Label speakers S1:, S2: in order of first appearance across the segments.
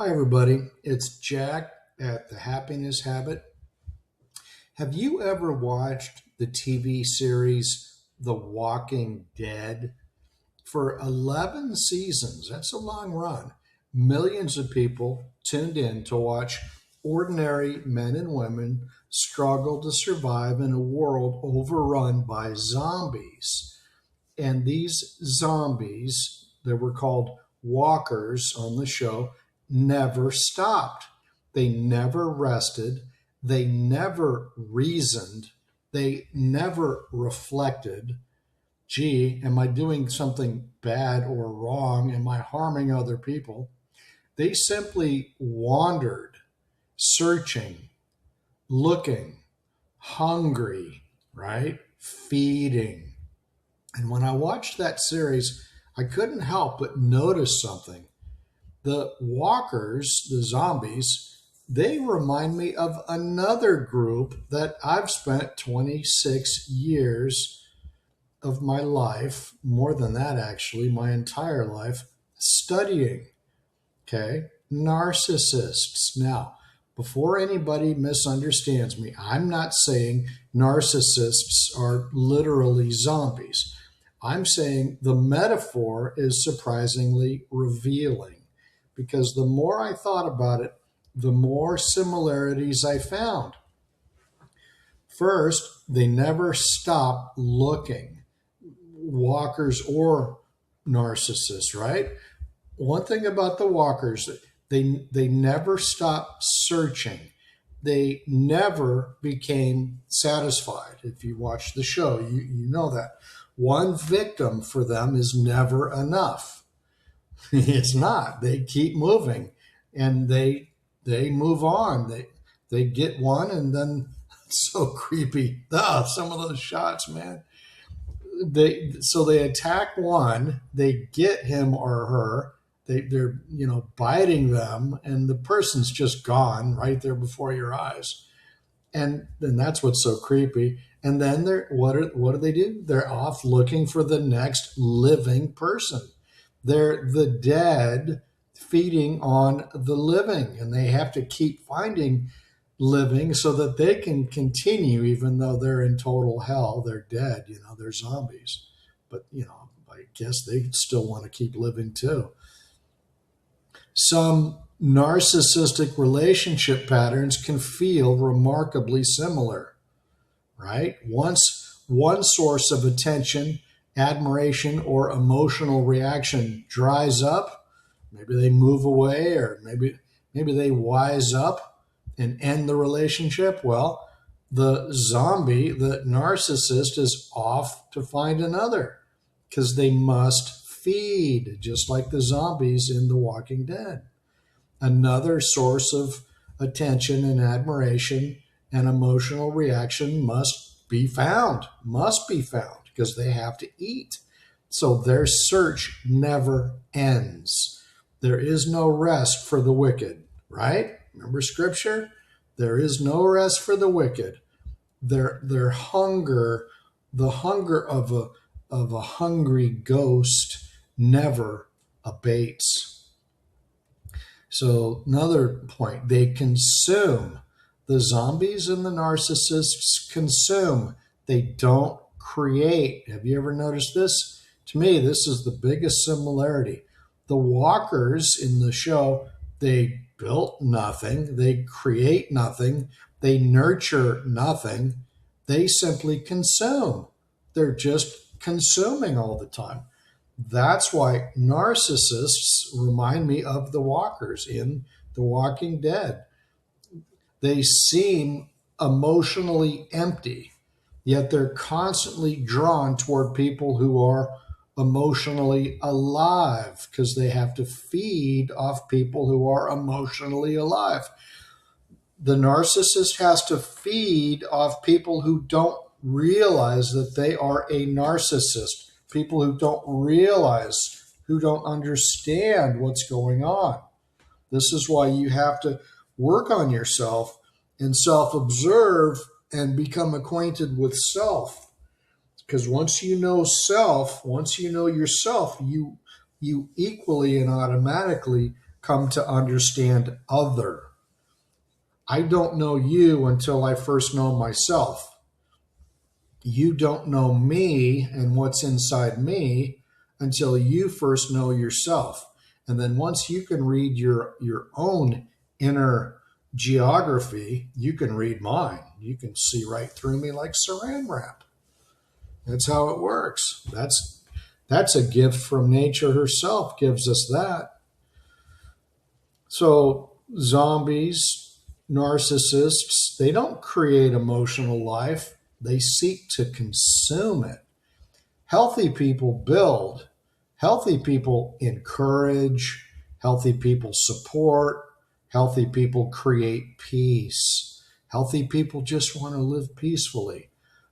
S1: Hi, everybody. It's Jack at The Happiness Habit. Have you ever watched the TV series The Walking Dead? For 11 seasons, that's a long run. Millions of people tuned in to watch ordinary men and women struggle to survive in a world overrun by zombies. And these zombies, that were called walkers on the show, never stopped. They never rested. They never reasoned. They never reflected. Gee, am I doing something bad or wrong? Am I harming other people? They simply wandered, searching, looking, hungry, right? Feeding. And when I watched that series, I couldn't help but notice something. The walkers, the zombies, they remind me of another group that I've spent 26 years of my life, more than that actually, my entire life, studying. Okay? Narcissists. Now, before anybody misunderstands me, I'm not saying narcissists are literally zombies. I'm saying the metaphor is surprisingly revealing because the more I thought about it, the more similarities I found. First, they never stop looking, walkers or narcissists, right? One thing about the walkers, they never stop searching. They never became satisfied. If you watch the show, you know that. One victim for them is never enough. It's not. They keep moving and they move on. They get one and then so creepy. Some of those shots, man. They attack one, they get him or her, they're biting them, and the person's just gone right there before your eyes. And that's what's so creepy. And then what do they do? They're off looking for the next living person. They're the dead feeding on the living, and they have to keep finding living so that they can continue even though they're in total hell. They're dead, they're zombies. But, I guess they still want to keep living too. Some narcissistic relationship patterns can feel remarkably similar, right? Once one source of attention, admiration, or emotional reaction dries up, maybe they move away, or maybe they wise up and end the relationship. Well, the zombie, the narcissist, is off to find another because they must feed, just like the zombies in The Walking Dead. Another source of attention and admiration and emotional reaction must be found, because they have to eat. So their search never ends. There is no rest for the wicked, right? Remember scripture? There is no rest for the wicked. Their hunger, the hunger of a hungry ghost, never abates. So another point, they consume. The zombies and the narcissists consume. They don't create. Have you ever noticed this? To me, this is the biggest similarity. The walkers in the show, they built nothing. They create nothing. They nurture nothing. They simply consume. They're just consuming all the time. That's why narcissists remind me of the walkers in The Walking Dead. They seem emotionally empty, yet they're constantly drawn toward people who are emotionally alive because they have to feed off people who are emotionally alive. The narcissist has to feed off people who don't realize that they are a narcissist, people who don't realize, who don't understand what's going on. This is why you have to work on yourself and self-observe and become acquainted with self. Because once you know self, once you know yourself, you equally and automatically come to understand other. I don't know you until I first know myself. You don't know me and what's inside me until you first know yourself. And then once you can read your own inner geography, you can read mine. You can see right through me like saran wrap. That's how it works. That's a gift from nature herself, gives us that. So zombies, narcissists, they don't create emotional life. They seek to consume it. Healthy people build. Healthy people encourage. Healthy people support. Healthy people create peace. Healthy people just want to live peacefully.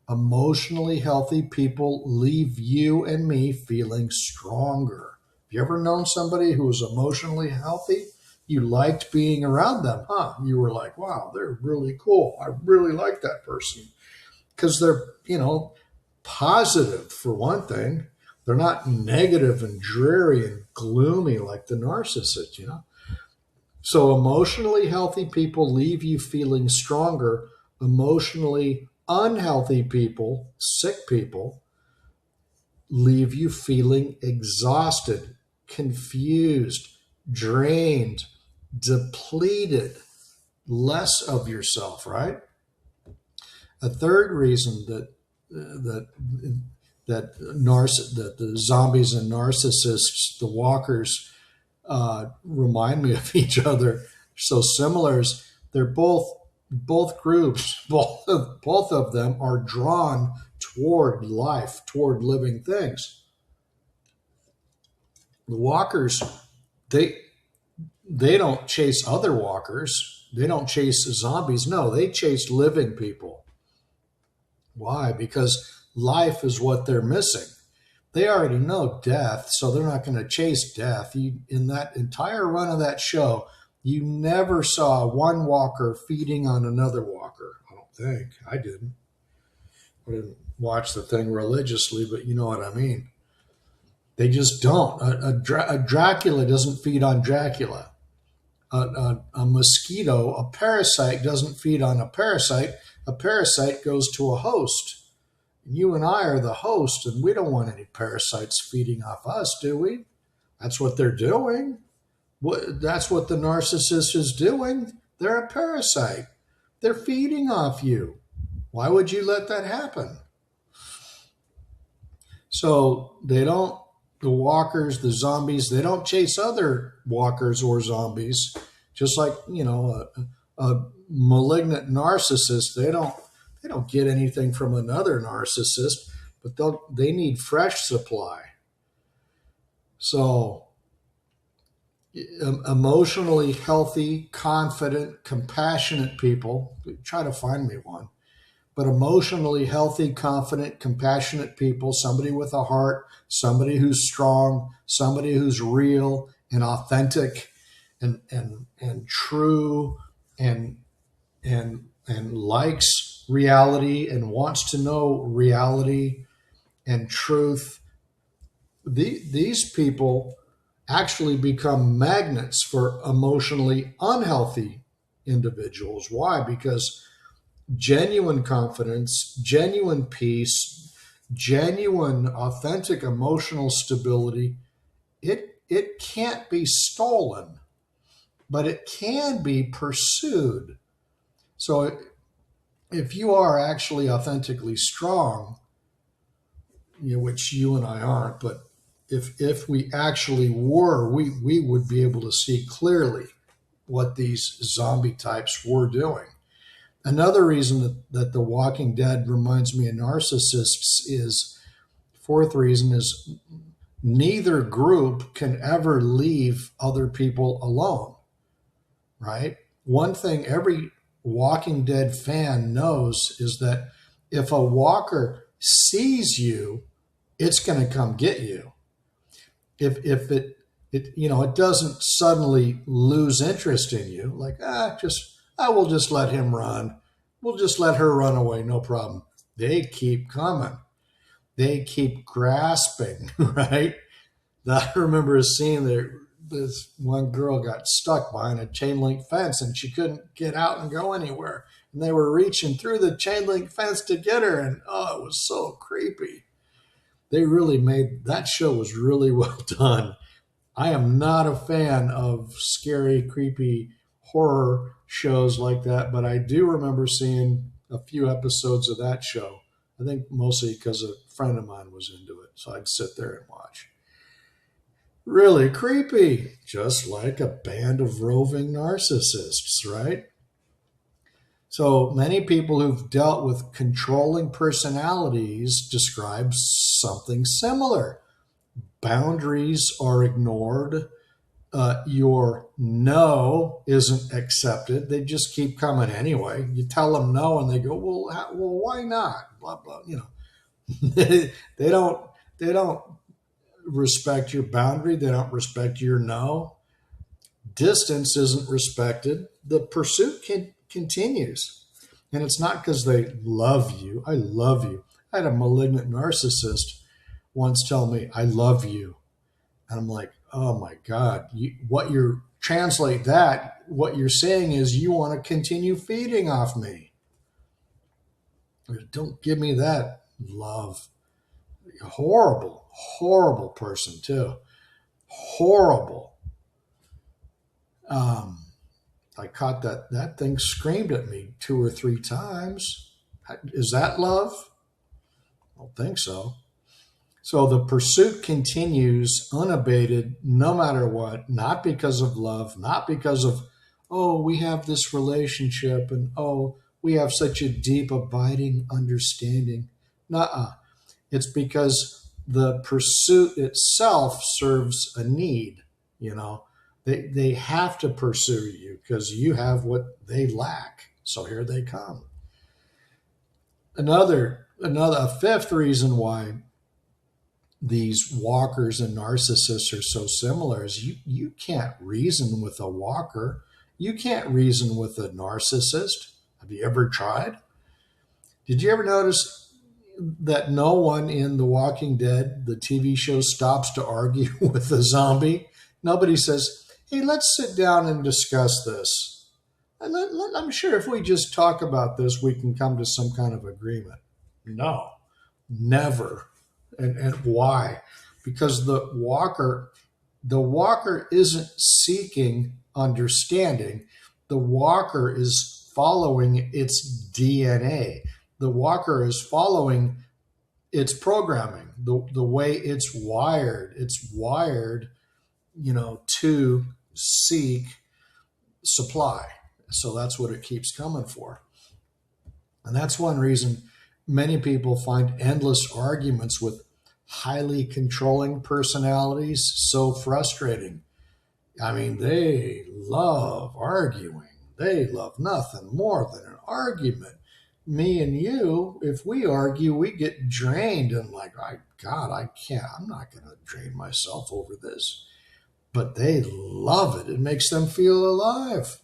S1: Emotionally healthy people leave you and me feeling stronger. Have you ever known somebody who was emotionally healthy? You liked being around them, huh? You were like, wow, they're really cool. I really like that person. Because they're, positive for one thing. They're not negative and dreary and gloomy like the narcissist. So emotionally healthy people leave you feeling stronger. Emotionally unhealthy people, sick people, leave you feeling exhausted, confused, drained, depleted, less of yourself, right? A third reason that the zombies and narcissists, the walkers, remind me of each other so similar is they're both groups, both of them are drawn toward life, toward living things. The walkers, they don't chase other walkers. They don't chase zombies. No, they chase living people. Why? Because life is what they're missing. They already know death, so they're not going to chase death. In that entire run of that show, you never saw one walker feeding on another walker. I don't think. I didn't watch the thing religiously, but you know what I mean. They just don't. A Dracula doesn't feed on Dracula. A mosquito, a parasite doesn't feed on a parasite. A parasite goes to a host. You and I are the host, and we don't want any parasites feeding off us, do we? That's what they're doing. That's what the narcissist is doing. They're a parasite. They're feeding off you. Why would you let that happen? So the walkers, the zombies, they don't chase other walkers or zombies. Just like, a malignant narcissist, they don't get anything from another narcissist, but they need fresh supply. So emotionally healthy, confident, compassionate people, try to find me one, but emotionally healthy, confident, compassionate people, somebody with a heart, somebody who's strong, somebody who's real and authentic and true and likes reality and wants to know reality and truth. These people actually become magnets for emotionally unhealthy individuals. Why? Because genuine confidence, genuine peace, genuine, authentic emotional stability, it can't be stolen, but it can be pursued. So if you are actually authentically strong, which you and I aren't, but if we actually were, we would be able to see clearly what these zombie types were doing. Another reason that The Walking Dead reminds me of narcissists is, fourth reason is neither group can ever leave other people alone, right? One thing every Walking Dead fan knows is that if a walker sees you, it's going to come get you. If it doesn't suddenly lose interest in you, like, we'll just let him run. We'll just let her run away, no problem. They keep coming. They keep grasping, right? I remember a scene there. this one girl got stuck behind a chain link fence and she couldn't get out and go anywhere. And they were reaching through the chain link fence to get her. And oh, it was so creepy. They really made that show was really well done. I am not a fan of scary, creepy horror shows like that, but I do remember seeing a few episodes of that show. I think mostly because a friend of mine was into it, so I'd sit there and watch. Really creepy, just like a band of roving narcissists, right? So many people who've dealt with controlling personalities describe something similar. Boundaries are ignored. Your no isn't accepted. They just keep coming anyway. You tell them no, and they go, "Well, why not?" Blah blah. They don't respect your boundary. They don't respect your no. Distance isn't respected. The pursuit continues, and it's not because they love you. I love you. I had a malignant narcissist once tell me, "I love you." And I'm like, oh my God, what you're saying is you want to continue feeding off me. Don't give me that love. Horrible, horrible person too. Horrible. I caught that thing screamed at me 2 or 3 times. Is that love? I don't think so. So the pursuit continues unabated no matter what, not because of love, not because of, oh, we have this relationship and, oh, we have such a deep, abiding understanding. Nuh-uh. It's because the pursuit itself serves a need. They have to pursue you because you have what they lack. So here they come. A fifth reason why these walkers and narcissists are so similar is you can't reason with a walker. You can't reason with a narcissist. Have you ever tried? Did you ever notice that no one in The Walking Dead, the TV show, stops to argue with a zombie? Nobody says, hey, let's sit down and discuss this. I'm sure if we just talk about this, we can come to some kind of agreement. No, never. And why? Because the walker isn't seeking understanding. The walker is following its DNA. The walker is following its programming, the way it's wired. It's wired, to seek supply. So that's what it keeps coming for. And that's one reason many people find endless arguments with highly controlling personalities so frustrating. I mean, they love arguing. They love nothing more than an argument. Me and you, if we argue, we get drained and like, I can't, I'm not going to drain myself over this. But they love it. It makes them feel alive.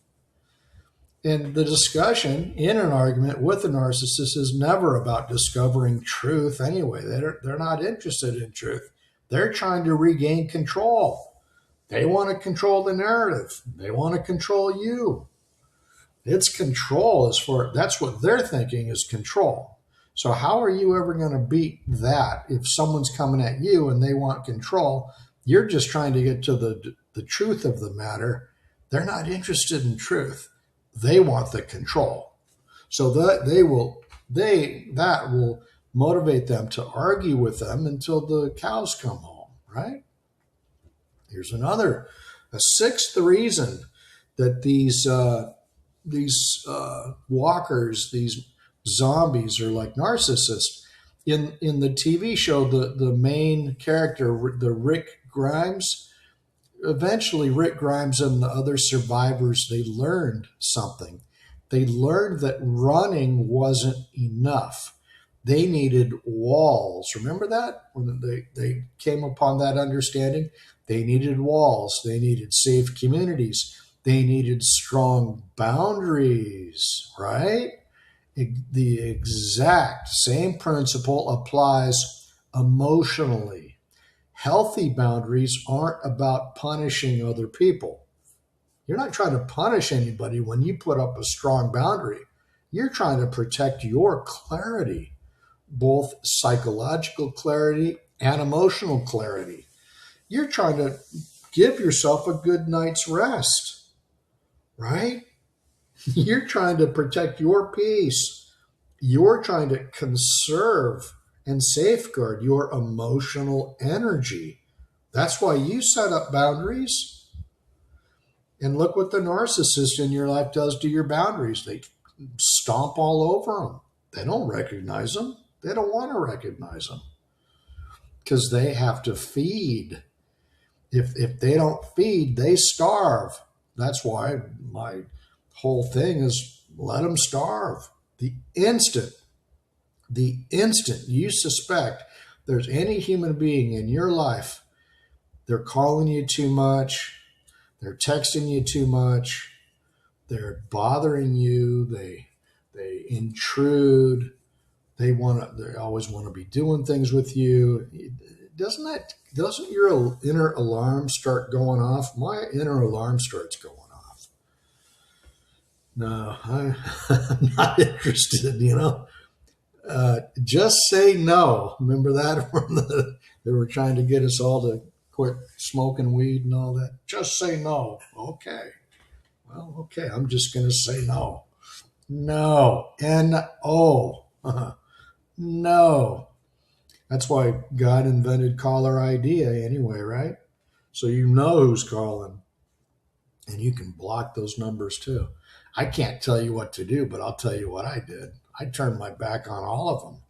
S1: And the discussion in an argument with a narcissist is never about discovering truth anyway. They're not interested in truth. They're trying to regain control. They want to control the narrative. They want to control you. It's control that's what they're thinking is control. So how are you ever going to beat that if someone's coming at you and they want control? You're just trying to get to the truth of the matter. They're not interested in truth. They want the control. So that will motivate them to argue with them until the cows come home, right? Here's a sixth reason that these walkers, these zombies are like narcissists. In the TV show, the main character, the Rick Grimes, eventually Rick Grimes and the other survivors, they learned something. They learned that running wasn't enough. They needed walls. Remember that? When they came upon that understanding? They needed walls. They needed safe communities. They needed strong boundaries, right? The exact same principle applies emotionally. Healthy boundaries aren't about punishing other people. You're not trying to punish anybody when you put up a strong boundary. You're trying to protect your clarity, both psychological clarity and emotional clarity. You're trying to give yourself a good night's rest, right? You're trying to protect your peace. You're trying to conserve and safeguard your emotional energy. That's why you set up boundaries. And look what the narcissist in your life does to your boundaries. They stomp all over them. They don't recognize them. They don't want to recognize them because they have to feed. If they don't feed, they starve. That's why my whole thing is let them starve. The instant you suspect there's any human being in your life, they're calling you too much, they're texting you too much, they're bothering you, they intrude, they always want to be doing things with you. Doesn't your inner alarm start going off? My inner alarm starts going off. No, I'm not interested, just say no. Remember that when they were trying to get us all to quit smoking weed and all that? Just say no. Okay. Well, okay, I'm just going to say no. No. N-O. No. That's why God invented caller ID anyway, right? So you know who's calling. And you can block those numbers too. I can't tell you what to do, but I'll tell you what I did. I turned my back on all of them.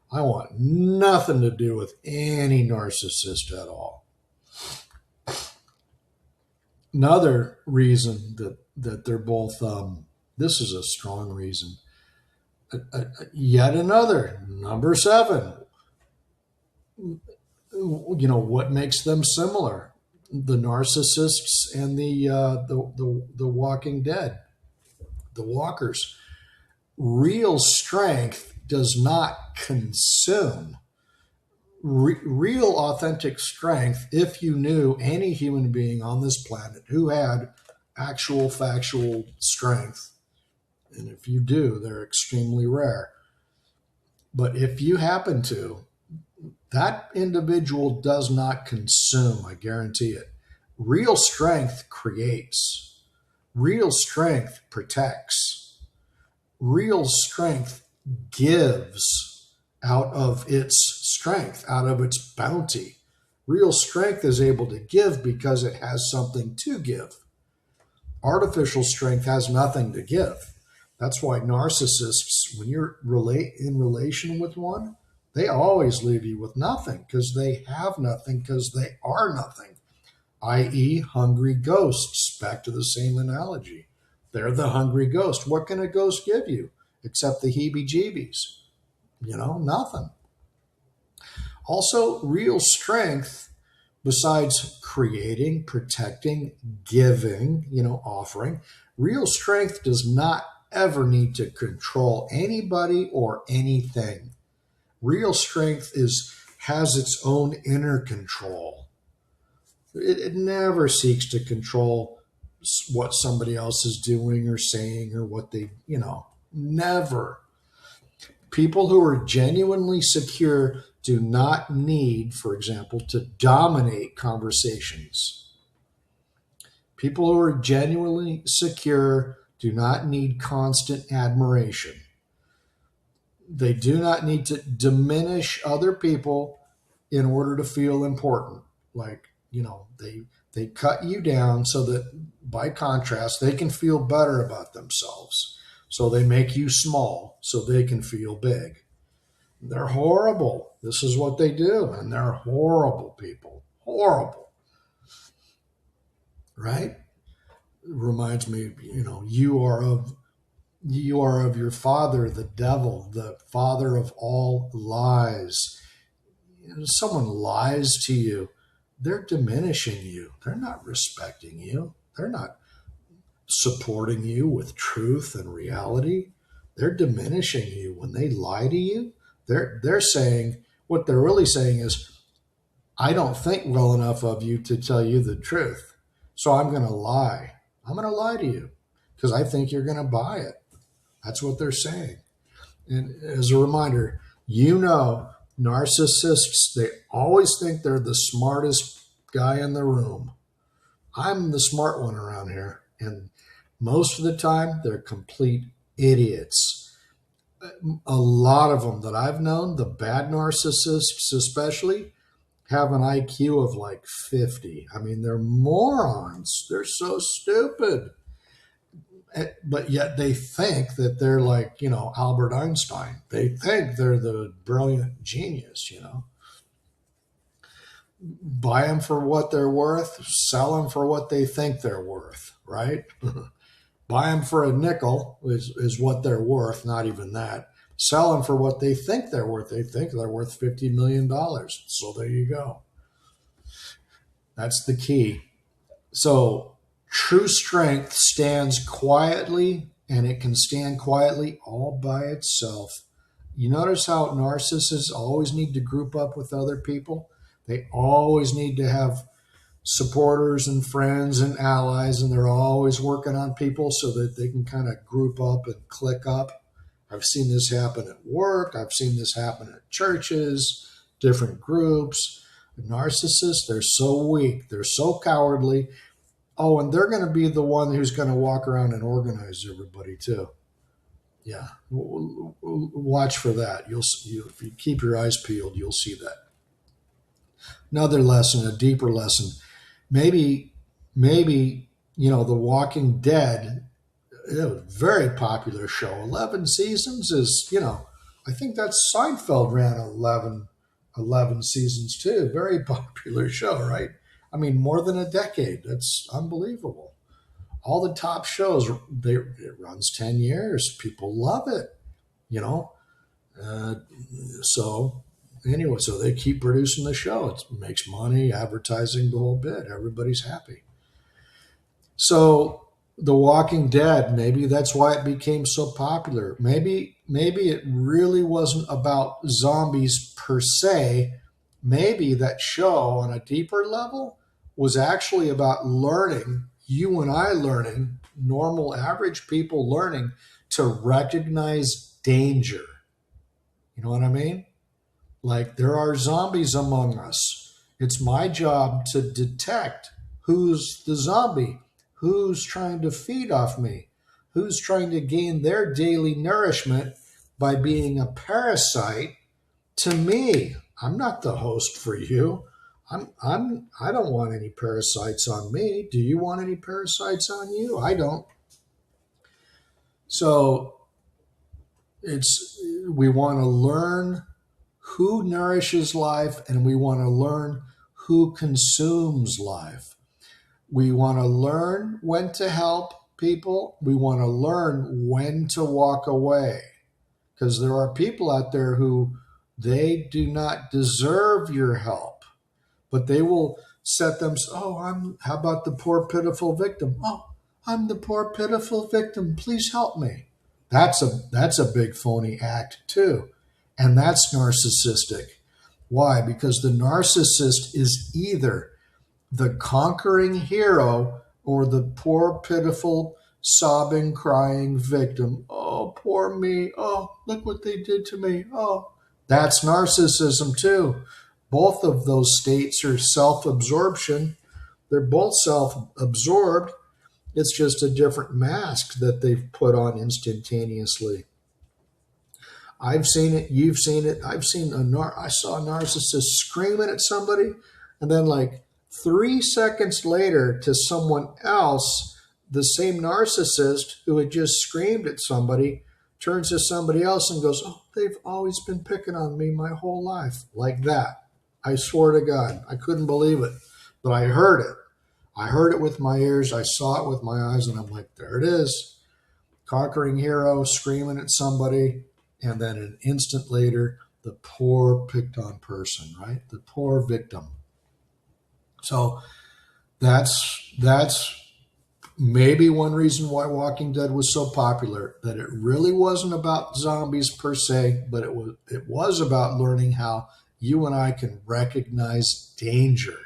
S1: I want nothing to do with any narcissist at all. Another reason that they're both, this is a strong reason. Yet another, number 7. What makes them similar? The narcissists and the Walking Dead, the walkers. Real strength does not consume. Real authentic strength, if you knew any human being on this planet who had actual factual strength, and if you do, they're extremely rare. But if you happen to, that individual does not consume, I guarantee it. Real strength creates. Real strength protects. Real strength gives out of its strength, out of its bounty. Real strength is able to give because it has something to give. Artificial strength has nothing to give. That's why narcissists, when you're in relation with one, they always leave you with nothing because they have nothing because they are nothing, i.e. hungry ghosts. Back to the same analogy. They're the hungry ghost. What can a ghost give you except the heebie-jeebies? Nothing. Also, real strength, besides creating, protecting, giving, offering, real strength does not ever need to control anybody or anything. Real strength has its own inner control. It never seeks to control what somebody else is doing or saying or what they, never. People who are genuinely secure do not need, for example, to dominate conversations. People who are genuinely secure do not need constant admiration. They do not need to diminish other people in order to feel important. Like, they cut you down so that by contrast, they can feel better about themselves. So they make you small so they can feel big. They're horrible. This is what they do. And they're horrible people. Horrible. Right? It reminds me, you are of your father, the devil, the father of all lies. If someone lies to you, they're diminishing you. They're not respecting you. They're not supporting you with truth and reality. They're diminishing you when they lie to you. They're saying, what they're really saying is, I don't think well enough of you to tell you the truth. So I'm going to lie. I'm going to lie to you because I think you're going to buy it. That's what they're saying. And as a reminder, narcissists, they always think they're the smartest guy in the room. I'm the smart one around here. And most of the time, they're complete idiots. A lot of them that I've known, the bad narcissists especially, have an IQ of like 50. I mean, they're morons. They're so stupid. But yet they think that they're like, Albert Einstein. They think they're the brilliant genius, Buy them for what they're worth, sell them for what they think they're worth, right? Buy them for a nickel is what they're worth, not even that. Sell them for what they think they're worth. They think they're worth $50 million. So there you go. That's the key. So true strength stands quietly, and it can stand quietly all by itself. You notice how narcissists always need to group up with other people? They always need to have supporters and friends and allies, and they're always working on people so that they can kind of group up and click up. I've seen this happen at work. I've seen this happen at churches, different groups. Narcissists, they're so weak. They're so cowardly. Oh, and they're going to be the one who's going to walk around and organize everybody too. Yeah, watch for that. If you keep your eyes peeled, you'll see that. Another lesson, a deeper lesson. Maybe, The Walking Dead, very popular show. 11 seasons is, I think that's Seinfeld ran 11 seasons too. Very popular show, right? I mean, more than a decade. That's unbelievable. All the top shows, it runs 10 years. People love it, So anyway, so they keep producing the show. It makes money, advertising, the whole bit. Everybody's happy. So The Walking Dead, maybe that's why it became so popular. Maybe it really wasn't about zombies per se. Maybe that show on a deeper level was actually about learning, you and I learning, normal average people learning to recognize danger. You know what I mean? Like, there are zombies among us. It's my job to detect who's the zombie, who's trying to feed off me, who's trying to gain their daily nourishment by being a parasite to me. I'm not the host for you. I don't want any parasites on me. Do you want any parasites on you? I don't. So we want to learn who nourishes life, and we want to learn who consumes life. We want to learn when to help people. We want to learn when to walk away, because there are people out there who they do not deserve your help, but they will set them. How about the poor pitiful victim? Oh, I'm the poor pitiful victim. Please help me. That's a big phony act too. And that's narcissistic. Why? Because the narcissist is either the conquering hero or the poor, pitiful, sobbing, crying victim. Oh, poor me. Oh, look what they did to me. Oh, that's narcissism too. Both of those states are self-absorption. They're both self-absorbed. It's just a different mask that they've put on instantaneously. I've seen it. You've seen it. I saw a narcissist screaming at somebody, and then like 3 seconds later to someone else, the same narcissist who had just screamed at somebody turns to somebody else and goes, oh, they've always been picking on me my whole life. Like that. I swear to God, I couldn't believe it, but I heard it. I heard it with my ears. I saw it with my eyes, and I'm like, there it is. Conquering hero screaming at somebody, and then an instant later, the poor picked on person, right? The poor victim. So that's maybe one reason why Walking Dead was so popular, that it really wasn't about zombies per se, but it was about learning how you and I can recognize danger.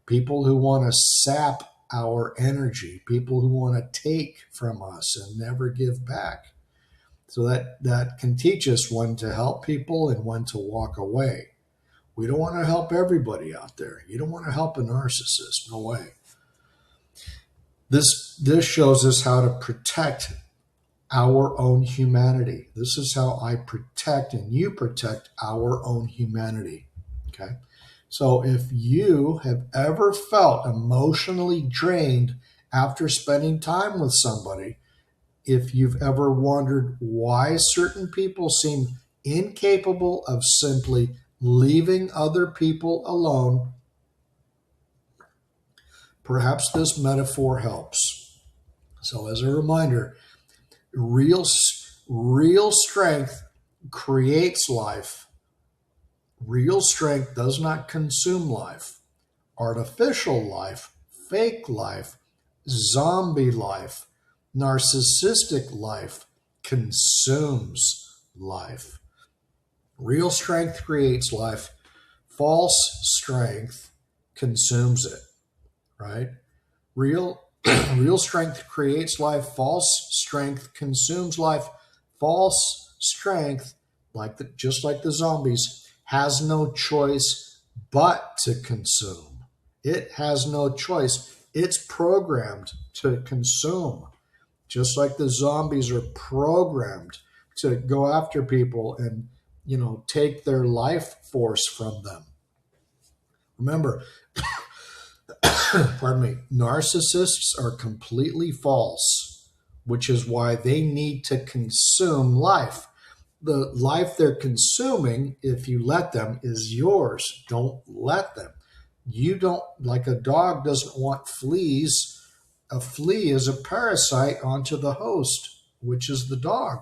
S1: People who want to sap our energy, people who want to take from us and never give back. So that can teach us when to help people and when to walk away. We don't want to help everybody out there. You don't want to help a narcissist. No way. This shows us how to protect our own humanity. This is how I protect and you protect our own humanity. Okay? So if you have ever felt emotionally drained after spending time with somebody, if you've ever wondered why certain people seem incapable of simply leaving other people alone, perhaps this metaphor helps. So as a reminder, real strength creates life. Real strength does not consume life. Artificial life, fake life, zombie life, narcissistic life consumes life. Real strength creates life. False strength consumes it, right? Real strength creates life. False strength consumes life. False strength, just like the zombies, has no choice but to consume. It has no choice. It's programmed to consume. Just like the zombies are programmed to go after people and, take their life force from them. Remember, pardon me, narcissists are completely false, which is why they need to consume life. The life they're consuming, if you let them, is yours. Don't let them. You don't, like a dog doesn't want fleas. A flea is a parasite onto the host, which is the dog.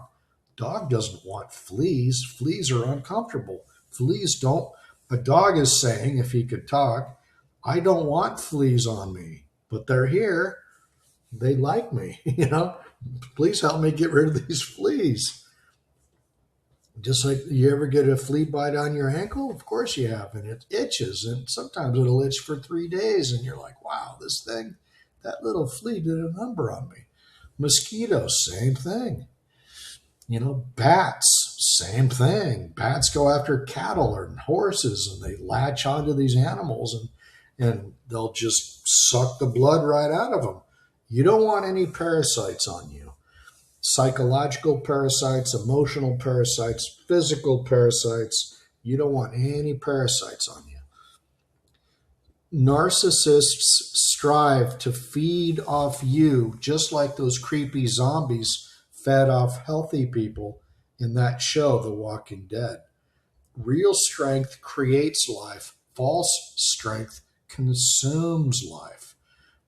S1: Dog doesn't want fleas. Fleas are uncomfortable. Fleas don't. A dog is saying, if he could talk, I don't want fleas on me, but they're here. They like me, Please help me get rid of these fleas. Just like you ever get a flea bite on your ankle? Of course you have, and it itches, and sometimes it'll itch for 3 days, and you're like, wow, that little flea did a number on me. Mosquitoes, same thing. Bats, same thing. Bats go after cattle or horses, and they latch onto these animals, and they'll just suck the blood right out of them. You don't want any parasites on you. Psychological parasites, emotional parasites, physical parasites. You don't want any parasites on you. Narcissists strive to feed off you just like those creepy zombies fed off healthy people in that show, The Walking Dead. Real strength creates life. False strength consumes life.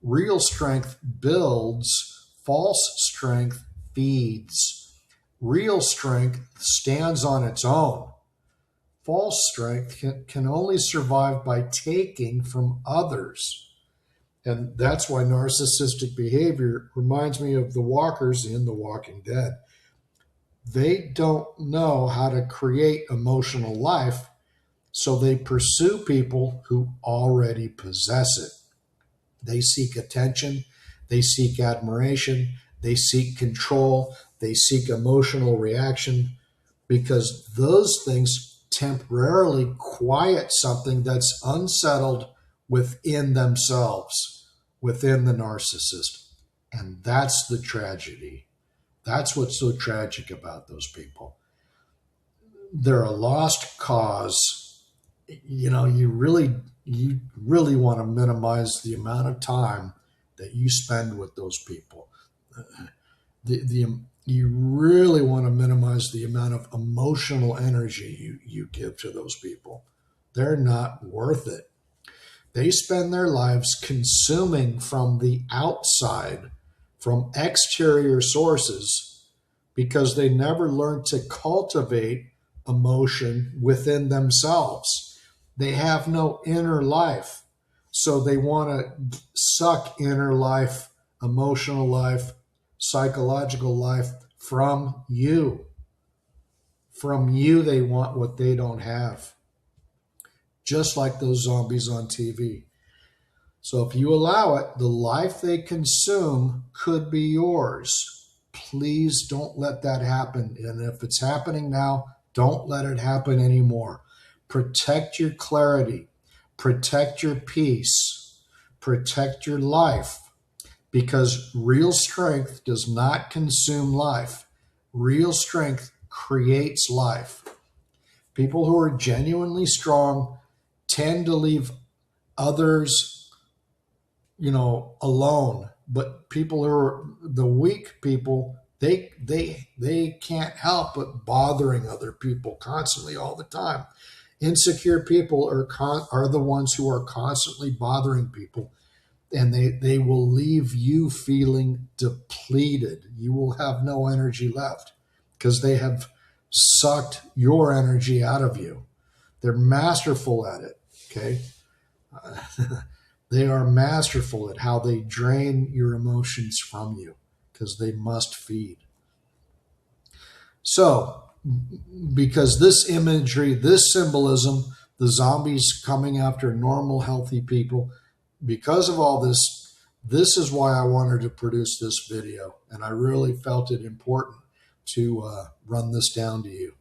S1: Real strength builds. False strength feeds. Real strength stands on its own. False strength can only survive by taking from others. And that's why narcissistic behavior reminds me of the walkers in The Walking Dead. They don't know how to create emotional life, so they pursue people who already possess it. They seek attention, they seek admiration, they seek control, they seek emotional reaction, because those things temporarily quiet something that's unsettled within themselves, within the narcissist. And that's the tragedy. That's what's so tragic about those people. They're a lost cause. You really want to minimize the amount of time that you spend with those people. You really want to minimize the amount of emotional energy you give to those people. They're not worth it. They spend their lives consuming from the outside, from exterior sources, because they never learned to cultivate emotion within themselves. They have no inner life. So they want to suck inner life, emotional life, psychological life from you. From you, they want what they don't have. just like those zombies on TV. So if you allow it, the life they consume could be yours. Please don't let that happen. And if it's happening now, don't let it happen anymore. Protect your clarity. Protect your peace. Protect your life. Because real strength does not consume life. Real strength creates life. People who are genuinely strong tend to leave others, alone. But people who are the weak people, they can't help but bothering other people constantly all the time. Insecure people are the ones who are constantly bothering people, and they will leave you feeling depleted. You will have no energy left because they have sucked your energy out of you. They're masterful at it, okay? They are masterful at how they drain your emotions from you because they must feed. So, because this imagery, this symbolism, the zombies coming after normal, healthy people, because of all this, this is why I wanted to produce this video. And I really felt it important to run this down to you.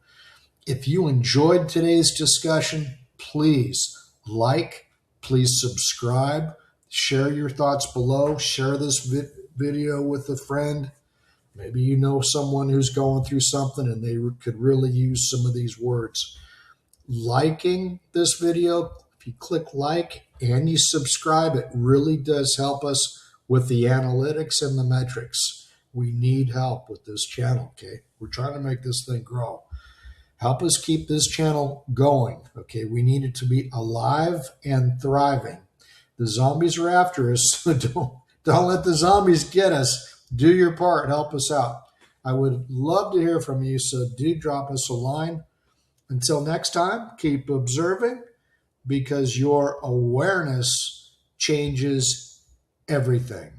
S1: If you enjoyed today's discussion, please like, please subscribe, share your thoughts below, share this video with a friend. Maybe you know someone who's going through something and they could really use some of these words. Liking this video, if you click like and you subscribe, it really does help us with the analytics and the metrics. We need help with this channel, okay? We're trying to make this thing grow. Help us keep this channel going, okay? We need it to be alive and thriving. The zombies are after us, so don't let the zombies get us. Do your part. Help us out. I would love to hear from you, so do drop us a line. Until next time, keep observing, because your awareness changes everything.